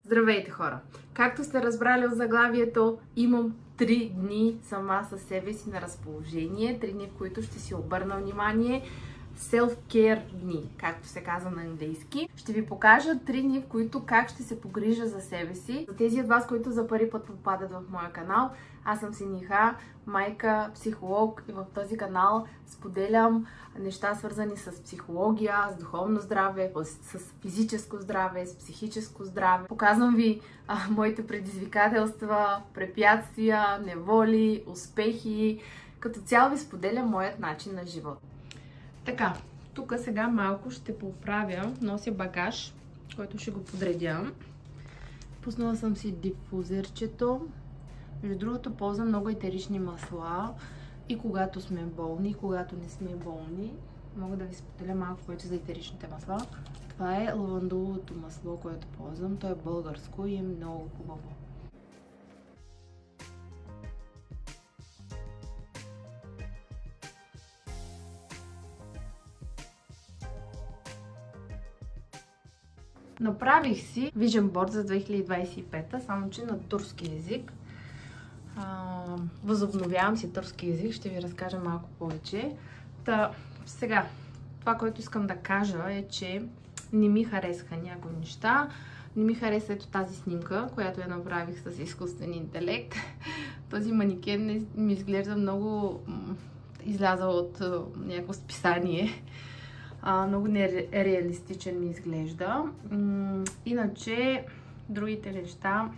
Здравейте, хора! Както сте разбрали от заглавието, имам 3 дни сама със себе си на разположение. 3 дни, в които ще си обърна внимание. Self-care дни, както се казва на английски. Ще ви покажа 3 дни, в които как ще се погрижа за себе си. За тези от вас, които за първи път попадат в моя канал, аз съм Сениха, майка, психолог, и в този канал споделям неща, свързани с психология, с духовно здраве, с физическо здраве, с психическо здраве. Показвам ви моите предизвикателства, препятствия, неволи, успехи. Като цяло ви споделям моят начин на живот. Така, тук сега малко ще поправя. Нося багаж, който ще го подредя. Пуснала съм си дифузерчето. Между другото, ползвам много етерични масла. И когато сме болни, и когато не сме болни. Мога да ви споделя малко повече за етеричните масла. Това е лавандуловото масло, което ползвам. То е българско и е много хубаво. Направих си Vision Board за 2025, само че на турски език. Възобновявам си турски език, ще ви разкажа малко повече. Сега, това, което искам да кажа е, че не ми харесаха някои неща. Не ми хареса ето тази снимка, която я направих с изкуствен интелект. Този манекен ми изглежда много излязъл от някакво списание. Много нереалистичен ми изглежда. Иначе, другите неща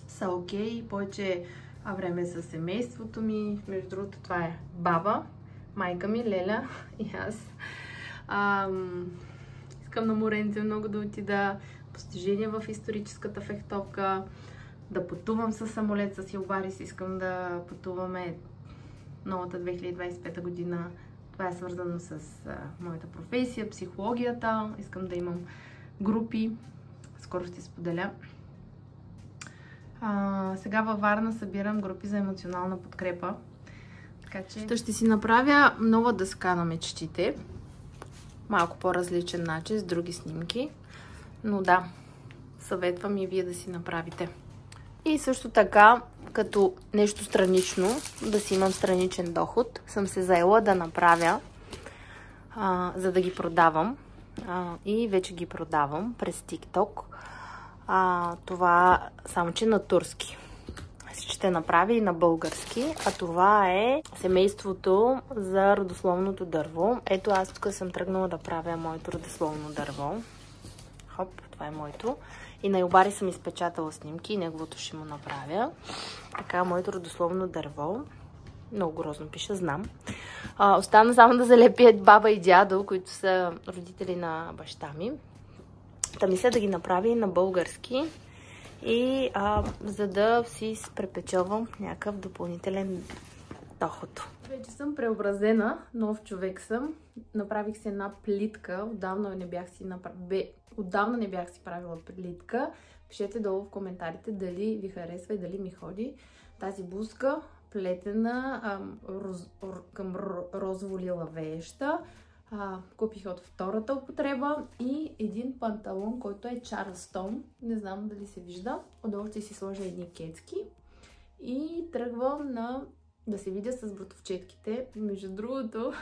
са окей. Повече време с семейството ми. Между другото, това е баба, майка ми, Леля и аз. Искам на моренце много да отида, постижения в историческата фехтовка, да пътувам с самолет с Илбарис. Искам да пътуваме новата 2025 година. Това е свързано с моята професия, психологията. Искам да имам групи. Скоро ще споделя. Сега във Варна събирам групи за емоционална подкрепа. Така че ще си направя нова дъска на мечтите. Малко по-различен начин, с други снимки. Но да, съветвам и вие да си направите. И също така, като нещо странично, да си имам страничен доход, съм се заела да направя, за да ги продавам. И вече ги продавам през TikTok. Това само че на турски. Ще направя и на български. А това е семейството за родословното дърво. Ето аз тук съм тръгнала да правя моето родословно дърво. Хоп, това е моето. И на Илбари съм изпечатала снимки и неговото ще му направя. Така, моето родословно дърво. Много грозно пиша, знам. Остана само да залепя баба и дядо, които са родители на баща ми. Та мисля да ги направя и на български. И за да си препечелвам някакъв допълнителен доход. Вече съм преобразена, нов човек съм. Направих си една плитка. Отдавна не бях си правила плитка. Пишете долу в коментарите дали ви харесва и дали ми ходи тази блузка, плетена към розово-лила вееща. Купих от втората употреба и един панталон, който е Чарлстон. Не знам дали се вижда. Отдолу ще си сложа едни кецки. И тръгвам да се видя с братовчетките. Между другото,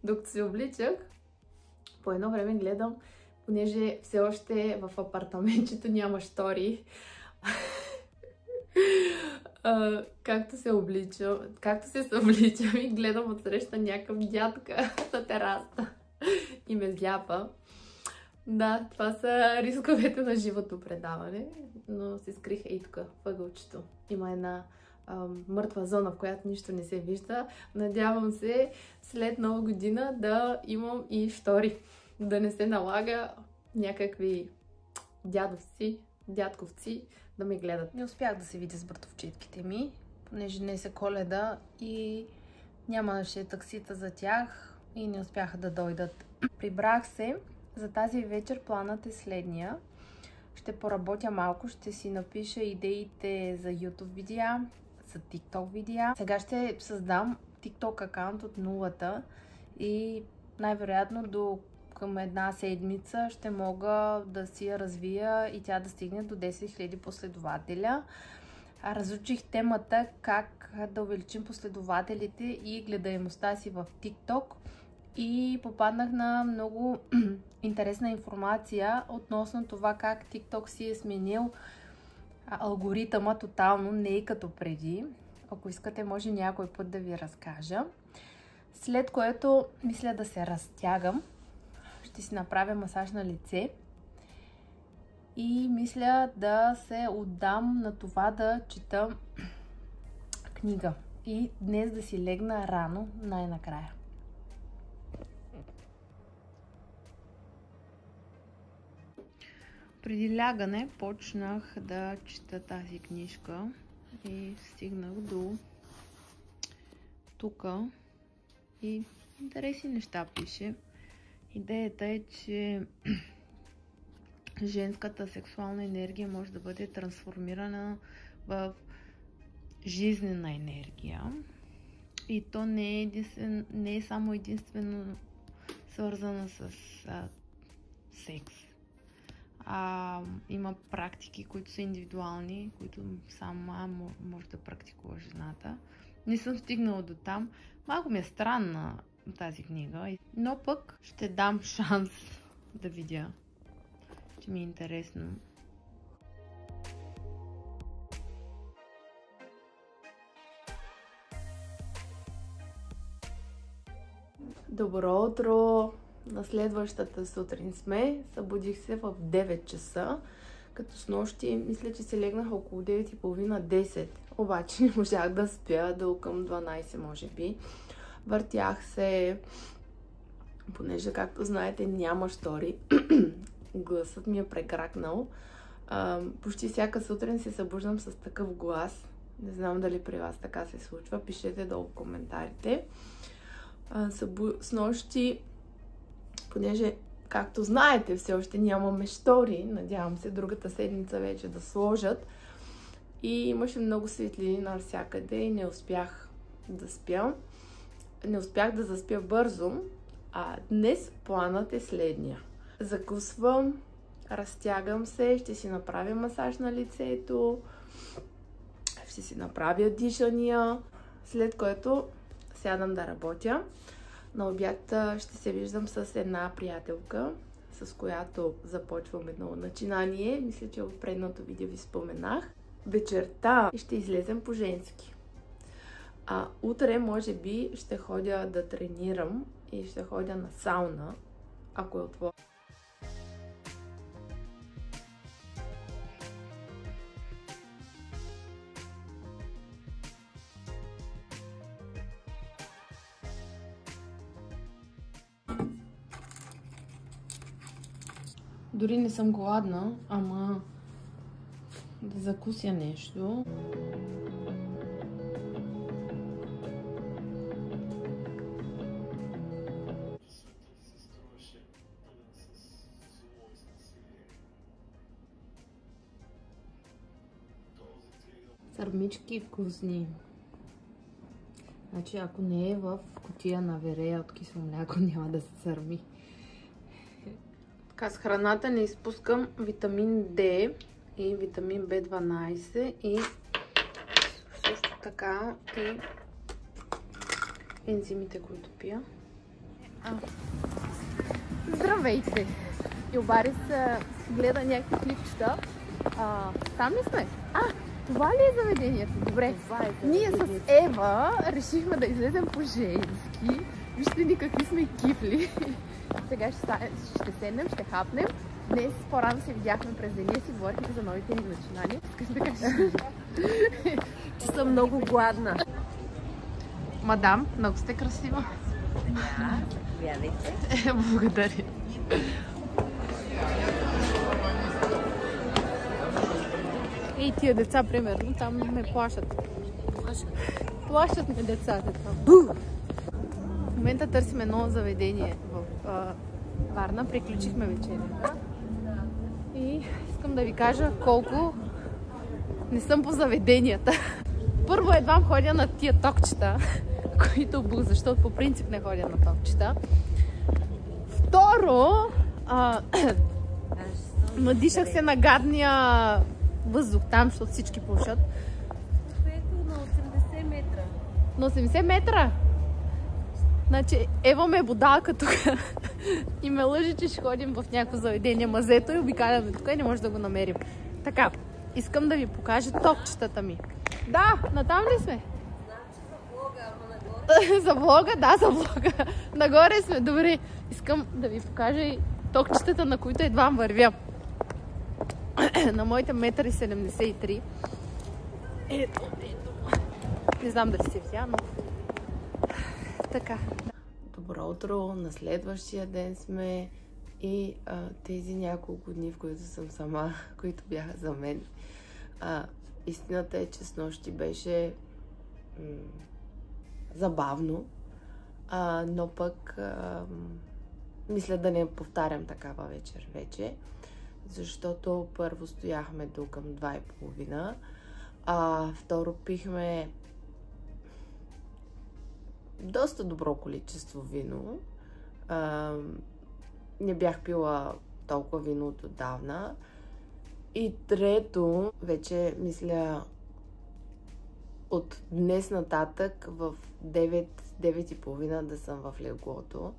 докато се обличах, по едно време гледам, понеже все още в апартаментчето няма штори. Както се събличам и гледам отсреща някакъв дядка на терасата и ме зляпа. Да, това са рисковете на живото предаване, но се скриха и тук въгълчето. Има една мъртва зона, в която нищо не се вижда. Надявам се след Нова година да имам и штори. Да не се налага някакви дядковци да ме гледат. Не успях да се видя с братовчетките ми, понеже днес е Коледа и нямаше таксита за тях и не успяха да дойдат. Прибрах се. За тази вечер планът е следния. Ще поработя малко, ще си напиша идеите за YouTube видеа, за TikTok видеа. Сега ще създам TikTok акаунт от нулата и най-вероятно до към една седмица ще мога да си я развия и тя да стигне до 10 000 последователя. Разучих темата как да увеличим последователите и гледаемостта си в TikTok и попаднах на много интересна информация относно това как TikTok си е сменил алгоритъма тотално, не е като преди. Ако искате, може някой път да ви разкажа. След което мисля да се разтягам. Ще си направя масаж на лице. И мисля да се отдам на това да чета книга. И днес да си легна рано, най-накрая. Преди лягане почнах да чета тази книжка и стигнах до тук и интересни неща пише. Идеята е, че женската сексуална енергия може да бъде трансформирана в жизнена енергия. И то не е само единствено свързана с секс. Има практики, които са индивидуални, които сама може да практикува жената. Не съм стигнала до там. Малко ми е странна тази книга, но пък ще дам шанс да видя, че ми е интересно. Добро утро! На следващата сутрин сме. Събудих се в 9 часа, като снощи мисля, че се легнах около 9:30-10. Обаче не можах да спя до към 12, може би. Въртях се, понеже, както знаете, няма штори. Гласът ми е прекракнал. Почти всяка сутрин се събуждам с такъв глас. Не знам дали при вас така се случва. Пишете долу в коментарите. Снощи, понеже, както знаете, все още нямаме штори. Надявам се другата седмица вече да сложат. И имаше много светлини навсякъде и не успях да спя. Не успях да заспя бързо. Днес планът е следния. Закусвам, разтягам се, ще си направя масаж на лицето, ще си направя дишания, след което сядам да работя. На обяд ще се виждам с една приятелка, с която започвам едно начинание. Мисля, че в предното видео ви споменах. Вечерта ще излезем по женски. Утре, може би, ще ходя да тренирам и ще ходя на сауна, ако е отворено. Дори не съм гладна, ама да закуся нещо. Сърмички вкусни. Значи, ако не е в кутия на верея от кисело мляко, няма да се сърми. Така, с храната не изпускам витамин D и витамин B12 и също така и ензимите, които пия. Здравейте! Йобарис гледа някакви клипчета. Там ли сме? Това ли е заведението? Добре. Ние с Ева решихме да излезем по женски. Вижте ни какви сме кифли. Сега ще седнем, ще хапнем. Днес по-рано се видяхме през деня, си говорихме за новите ни начинания. Искаш да кажеш? Че съм много гладна. Мадам, много сте красива. Заповядайте. Благодаря. И тия деца, примерно, там ме плашат. Плашат ме децата там. В момента търсим едно заведение в Варна. Приключихме вечерята. И искам да ви кажа колко не съм по заведенията. Първо едвам ходя на тия токчета, които защото по принцип не ходя на токчета. Второ, Второ, надишах се на гадния въздух там, защото всички пушат. Ето на 80 метра. На 80 метра? Значи, Ева ме е будалка тук и ме лъжи, че ще ходим в някакво заведение мазето и обикаляме тук и не може да го намерим. Така, искам да ви покажа токчетата ми. Да, натам ли сме? Значи за влога, ама нагоре. За влога? Да, за влога. Нагоре сме, добре. Искам да ви покажа и токчетата, на които едва вървя. На моите 1,73 м. Ето. Не знам дали се видя, но... Така. Добро утро, на следващия ден сме и тези няколко дни, в които съм сама, които бяха за мен. Истината е, че снощи беше забавно, но пък мисля да не повтарям такава вечер вече, защото първо стояхме до към 2:30, второ пихме доста добро количество вино. Не бях пила толкова вино от отдавна. И трето, вече мисля от днес нататък в 9:30 да съм в леглото.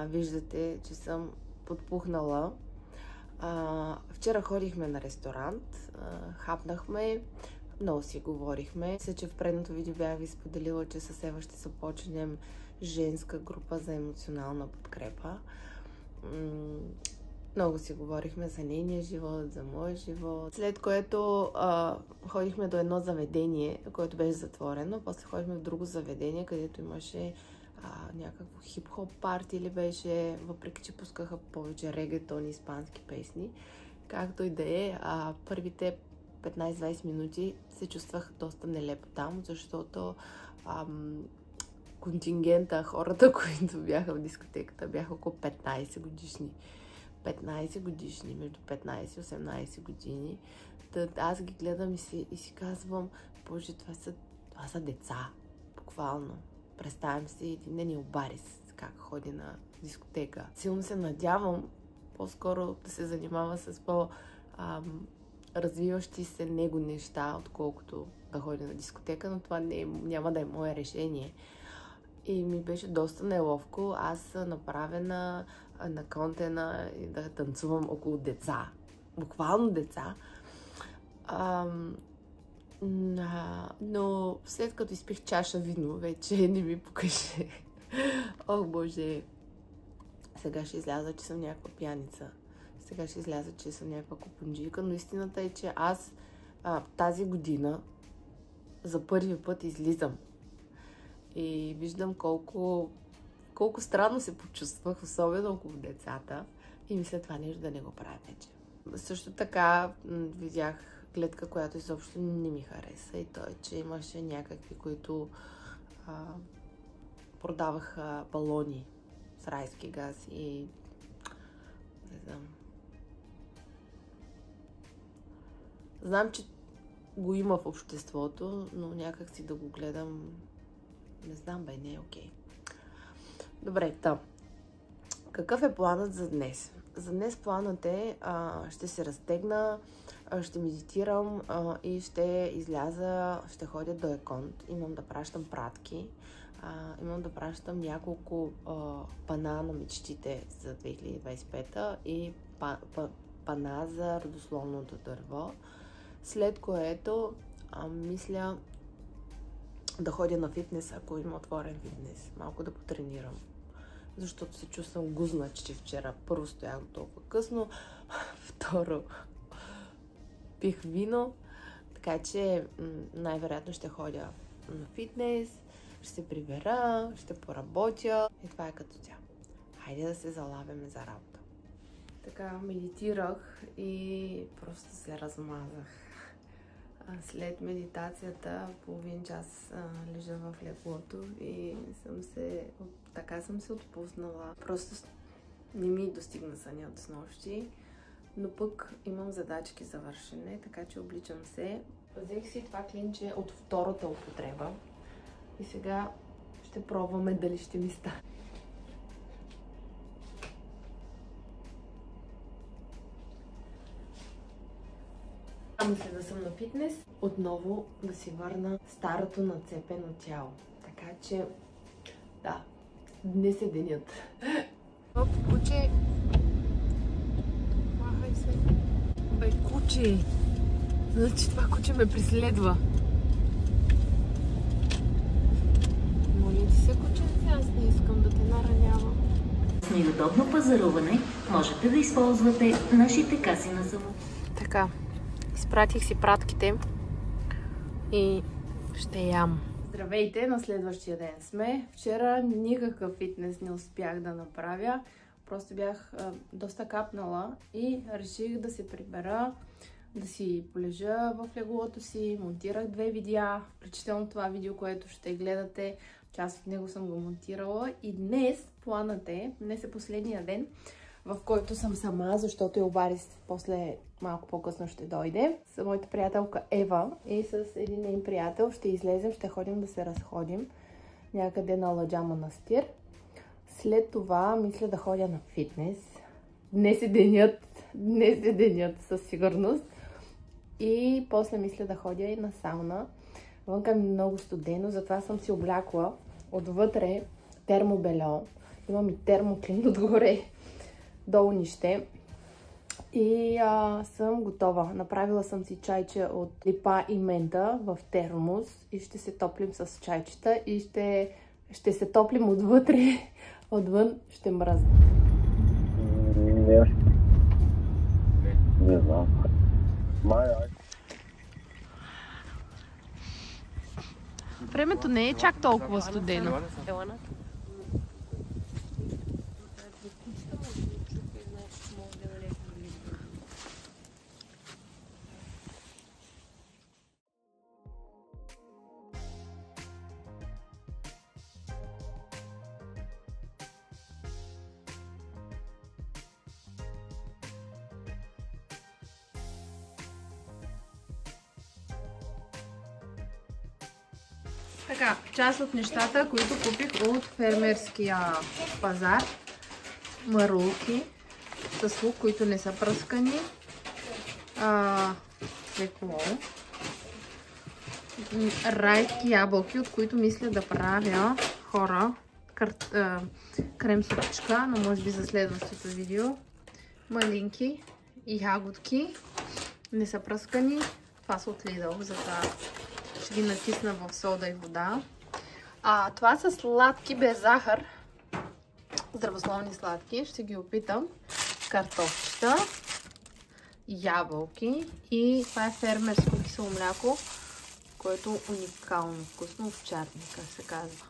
Виждате, че съм подпухнала. Вчера ходихме на ресторант, хапнахме, много си говорихме. Мисля, че в предното видео бях ви споделила, че със Ева ще започнем женска група за емоционална подкрепа. Много си говорихме за нейния живот, за моя живот. След което ходихме до едно заведение, което беше затворено. После ходихме в друго заведение, където имаше някакво хип-хоп парти или беше, въпреки че пускаха повече регетон и испански песни. Както и да е, първите 15-20 минути се чувствах доста нелепо там, защото контингента, хората, които бяха в дискотеката, бяха около 15 годишни. 15 годишни, между 15 и 18 години. Аз ги гледам и си казвам, боже, това са деца, буквално. Представям си един ден Обарис, как ходи на дискотека. Силно се надявам по-скоро да се занимава с развиващи се него неща, отколкото да ходи на дискотека, но това няма да е мое решение. И ми беше доста неловко. Аз направена на контена и да танцувам около деца. Буквално деца. Но след като изпих чаша вино, вече не ми покаже. Ох, боже! Сега ще изляза, че съм някаква пияница. Сега ще изляза, че съм някаква купунджийка, но истината е, че аз тази година за първи път излизам. И виждам колко странно се почувствах, особено около децата. И мисля това нещо да не го правя вече. Също така видях гледка, която изобщо не ми хареса. И то е, че имаше някакви, които продаваха балони с райски газ и не знам. Знам, че го има в обществото, но някак си да го гледам, не знам, не е окей. Добре, какъв е планът за днес? За днес планът е, ще се разтегна, ще медитирам и ще изляза, ще ходя до Еконт. Имам да пращам пратки, имам да пращам няколко пана на мечтите за 2025 и пана за родословното дърво. След което мисля да ходя на фитнес, ако има отворен фитнес. Малко да потренирам. Защото се чувствам гузна, че вчера първо стоях толкова късно, второ пих вино, така че най-вероятно ще ходя на фитнес, ще се прибера, ще поработя и това е като цяло. Хайде да се залавяме за работа. Така медитирах и просто се размазах. След медитацията половин час лежа в леглото и така съм се отпуснала. Просто не ми достигна съня от снощи, но пък имам задачки за вършене, така че обличам се. Взех си това клинче от втората употреба и сега ще пробваме дали ще ми стане. мисля да съм на фитнес, отново да си върна старото нацепено тяло. Така че, да, днес е денят. Оп, куче! Махай се! Бе, куче! Значи това куче ме преследва. Моля ти се, кученце, аз не искам да те наранявам. С неудобно пазаруване можете да използвате нашите каси на само. Така, изпратих си пратките и ще ям. Здравейте, на следващия ден сме. Вчера никакъв фитнес не успях да направя. Просто бях доста капнала и реших да се прибера, да си полежа в леглото си. Монтирах 2 видеа, включително това видео, което ще гледате. Част от него съм го монтирала и днес планът е, днес е последния ден, в който съм сама, защото Елбарис после малко по-късно ще дойде. С моята приятелка Ева и с един нейн приятел ще излезем, ще ходим да се разходим някъде на Аладжа манастир. След това мисля да ходя на фитнес. Днес е денят със сигурност. И после мисля да ходя и на сауна. Вънка ми е много студено, затова съм си облякла отвътре термобельо. Имам и термоклин отгоре, долу нище. И съм готова. Направила съм си чайче от липа и мента в термос и ще се топлим с чайчета и ще се топлим отвътре. Отвън ще мръзна. Не знам. Времето не е чак толкова студено. Така, част от нещата, които купих от фермерския пазар. Марулки с лук, които не са пръскани. Свекло. Райски ябълки, от които мисля да правя крем супичка, но може би за следващото видео. Малинки и ягодки. Не са пръскани. Това са от Lidl, затова ще ги натисна в сода и вода. Това са сладки без захар. Здравословни сладки. Ще ги опитам. Картофчета, ябълки и това е фермерско кисело мляко, което е уникално вкусно, овчарника се казва.